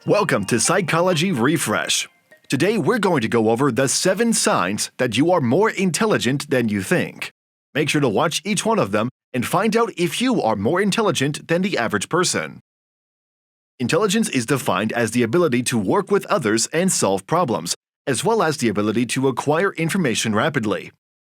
Welcome to Psychology Refresh. Today we're going to go over the 7 signs that you are more intelligent than you think. Make sure to watch each one of them and find out if you are more intelligent than the average person. Intelligence is defined as the ability to work with others and solve problems, as well as the ability to acquire information rapidly.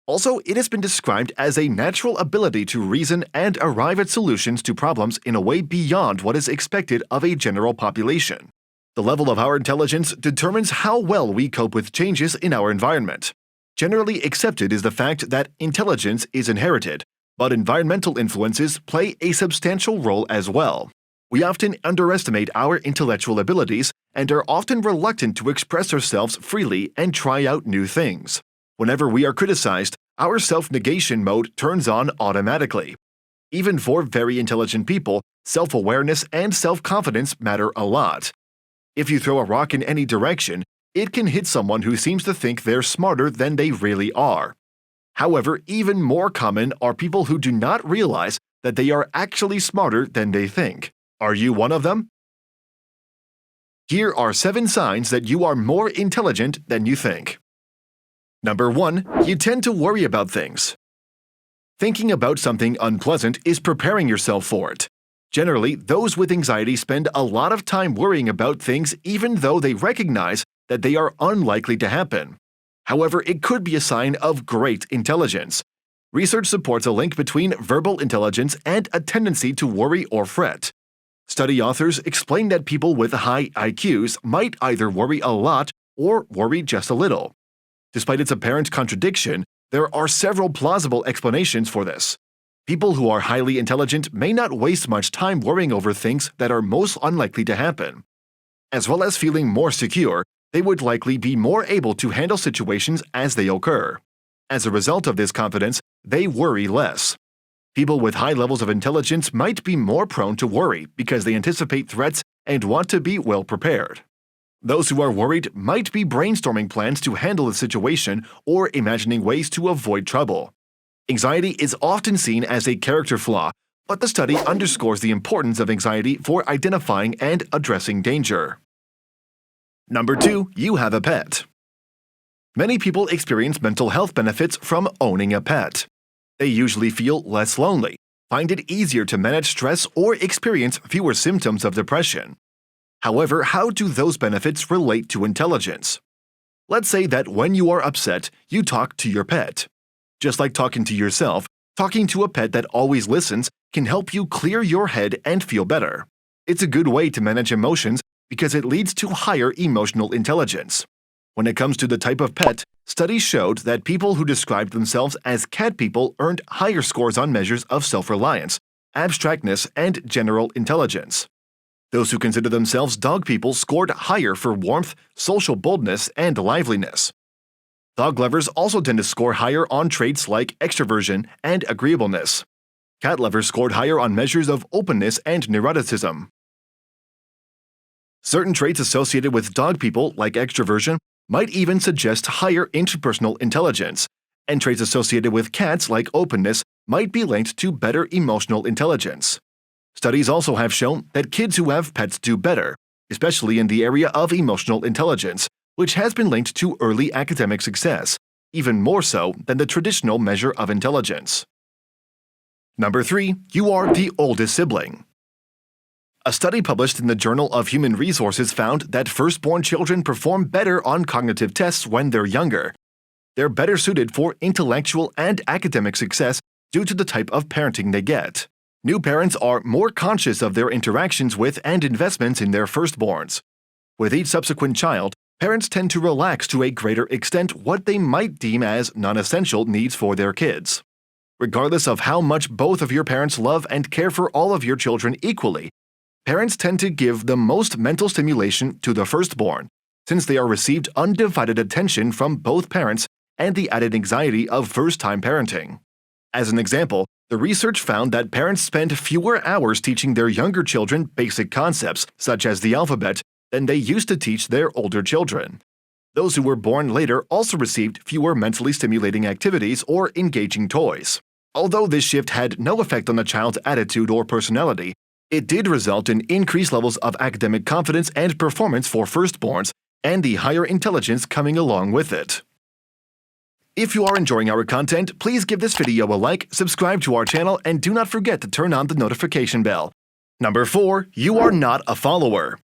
Also, it has been described as a natural ability to reason and arrive at solutions to problems in a way beyond what is expected of a general population. The level of our intelligence determines how well we cope with changes in our environment. Generally accepted is the fact that intelligence is inherited, but environmental influences play a substantial role as well. We often underestimate our intellectual abilities and are often reluctant to express ourselves freely and try out new things. Whenever we are criticized, our self-negation mode turns on automatically. Even for very intelligent people, self-awareness and self-confidence matter a lot. If you throw a rock in any direction, it can hit someone who seems to think they're smarter than they really are. However, even more common are people who do not realize that they are actually smarter than they think. Are you one of them? Here are 7 signs that you are more intelligent than you think. Number 1. You tend to worry about things. Thinking about something unpleasant is preparing yourself for it. Generally, those with anxiety spend a lot of time worrying about things even though they recognize that they are unlikely to happen. However, it could be a sign of great intelligence. Research supports a link between verbal intelligence and a tendency to worry or fret. Study authors explain that people with high IQs might either worry a lot or worry just a little. Despite its apparent contradiction, there are several plausible explanations for this. People who are highly intelligent may not waste much time worrying over things that are most unlikely to happen. As well as feeling more secure, they would likely be more able to handle situations as they occur. As a result of this confidence, they worry less. People with high levels of intelligence might be more prone to worry because they anticipate threats and want to be well prepared. Those who are worried might be brainstorming plans to handle the situation or imagining ways to avoid trouble. Anxiety is often seen as a character flaw, but the study underscores the importance of anxiety for identifying and addressing danger. Number 2. You have a pet. Many people experience mental health benefits from owning a pet. They usually feel less lonely, find it easier to manage stress, or experience fewer symptoms of depression. However, how do those benefits relate to intelligence? Let's say that when you are upset, you talk to your pet. Just like talking to yourself, talking to a pet that always listens can help you clear your head and feel better. It's a good way to manage emotions because it leads to higher emotional intelligence. When it comes to the type of pet, studies showed that people who described themselves as cat people earned higher scores on measures of self-reliance, abstractness, and general intelligence. Those who consider themselves dog people scored higher for warmth, social boldness, and liveliness. Dog lovers also tend to score higher on traits like extroversion and agreeableness. Cat lovers scored higher on measures of openness and neuroticism. Certain traits associated with dog people, like extroversion, might even suggest higher interpersonal intelligence, and traits associated with cats, like openness, might be linked to better emotional intelligence. Studies also have shown that kids who have pets do better, especially in the area of emotional intelligence, which has been linked to early academic success, even more so than the traditional measure of intelligence. Number 3. You are the oldest sibling. A study published in the Journal of Human Resources found that firstborn children perform better on cognitive tests when they're younger. They're better suited for intellectual and academic success due to the type of parenting they get. New parents are more conscious of their interactions with and investments in their firstborns. With each subsequent child, parents tend to relax to a greater extent what they might deem as non-essential needs for their kids. Regardless of how much both of your parents love and care for all of your children equally, parents tend to give the most mental stimulation to the firstborn, since they are received undivided attention from both parents and the added anxiety of first-time parenting. As an example, the research found that parents spend fewer hours teaching their younger children basic concepts, such as the alphabet, than they used to teach their older children. Those who were born later also received fewer mentally stimulating activities or engaging toys. Although this shift had no effect on the child's attitude or personality, It did result in increased levels of academic confidence and performance for firstborns, and the higher intelligence coming along with it. If you are enjoying our content, please give this video a like, subscribe to our channel, and do not forget to turn on the notification bell. Number 4. You are not a follower.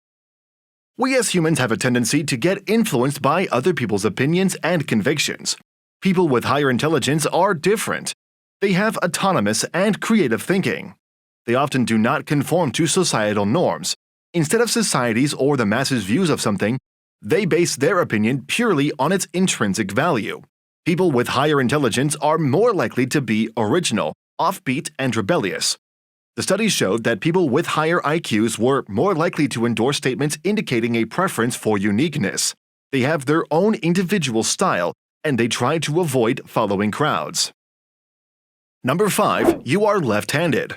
We as humans have a tendency to get influenced by other people's opinions and convictions. People with higher intelligence are different. They have autonomous and creative thinking. They often do not conform to societal norms. Instead of society's or the masses' views of something, they base their opinion purely on its intrinsic value. People with higher intelligence are more likely to be original, offbeat, and rebellious. The studies showed that people with higher IQs were more likely to endorse statements indicating a preference for uniqueness. They have their own individual style, and they try to avoid following crowds. Number 5. You are left-handed.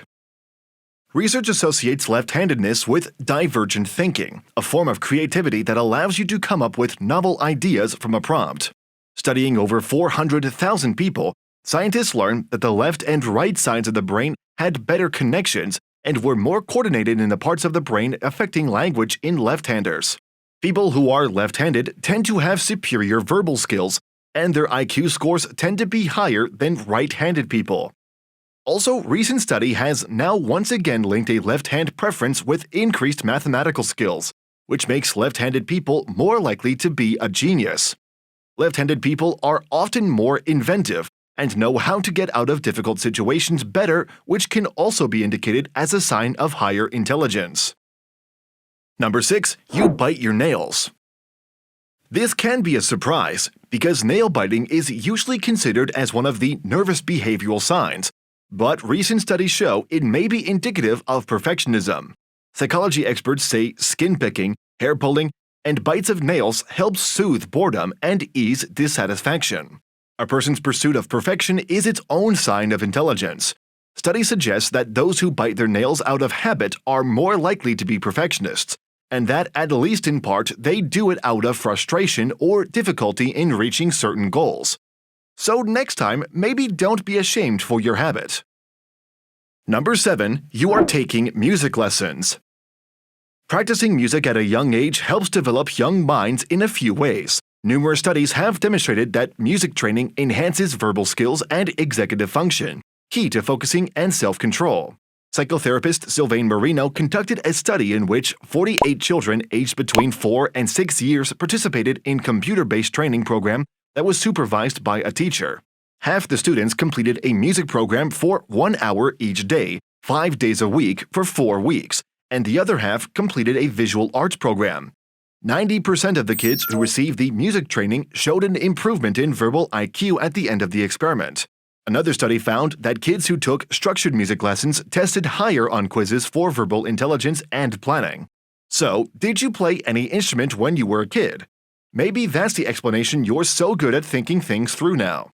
Research associates left-handedness with divergent thinking, a form of creativity that allows you to come up with novel ideas from a prompt. Studying over 400,000 people, scientists learned that the left and right sides of the brain had better connections and were more coordinated in the parts of the brain affecting language in left-handers. People who are left-handed tend to have superior verbal skills, and their IQ scores tend to be higher than right-handed people. Also, recent study has now once again linked a left-hand preference with increased mathematical skills, which makes left-handed people more likely to be a genius. Left-handed people are often more inventive and know how to get out of difficult situations better, which can also be indicated as a sign of higher intelligence. Number 6. You bite your nails. This can be a surprise, because nail biting is usually considered as one of the nervous behavioral signs, but recent studies show it may be indicative of perfectionism. Psychology experts say skin picking, hair pulling, and bites of nails help soothe boredom and ease dissatisfaction. A person's pursuit of perfection is its own sign of intelligence. Studies suggest that those who bite their nails out of habit are more likely to be perfectionists, and that at least in part they do it out of frustration or difficulty in reaching certain goals. So next time, maybe don't be ashamed for your habit. Number 7. You are taking music lessons. Practicing music at a young age helps develop young minds in a few ways. Numerous studies have demonstrated that music training enhances verbal skills and executive function, key to focusing and self-control. Psychotherapist Sylvain Marino conducted a study in which 48 children aged between 4 and 6 years participated in computer-based training program that was supervised by a teacher. Half the students completed a music program for 1 hour each day, 5 days a week for 4 weeks, and the other half completed a visual arts program. 90% of the kids who received the music training showed an improvement in verbal IQ at the end of the experiment. Another study found that kids who took structured music lessons tested higher on quizzes for verbal intelligence and planning. So, did you play any instrument when you were a kid? Maybe that's the explanation you're so good at thinking things through now.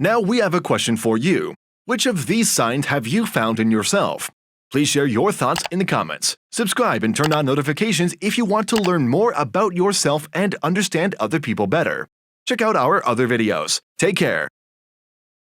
Now we have a question for you. Which of these signs have you found in yourself? Please share your thoughts in the comments. Subscribe and turn on notifications if you want to learn more about yourself and understand other people better. Check out our other videos. Take care.